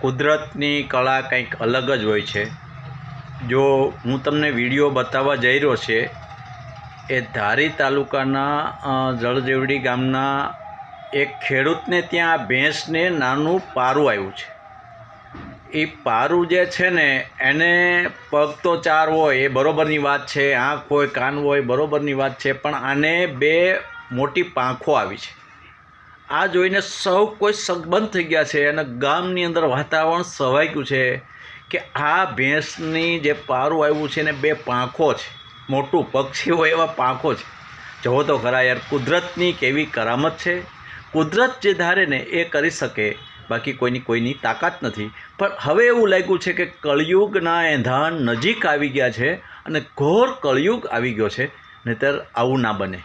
કુદરતની કળા કંઈક અલગ જ હોય છે। જો હું તમને વિડીયો બતાવવા જઈ રહ્યો છે એ ધારી તાલુકાના જળદેવડી ગામના એક ખેડૂતને ત્યાં ભેંસને નાનું પારું આવ્યું છે। એ પારું જે છે ને એને પગ તો 4 હોય એ બરાબરની વાત છે, આંખ હોય કાન હોય બરાબરની વાત છે, પણ આને 2 મોટી પાંખો આવી છે। આ જોઈને સૌ કોઈ સગબંધ થઈ ગયા છે અને ગામની અંદર વાતાવરણ સવાઈ ગયું છે કે આ ભેંસની જે પારું આવ્યું છે ને 2 પાંખો છે, મોટું પક્ષી હોય એવા પાંખો છે। જુઓ તો ખરા યાર, કુદરતની કેવી કરામત છે। કુદરત જે ધારે ને એ કરી શકે, બાકી કોઈની તાકાત નથી। પણ હવે એવું લાગ્યું છે કે કળિયુગના એંધાણ નજીક આવી ગયા છે અને ઘોર કળિયુગ આવી ગયો છે, નહીંતર આવું ના બને।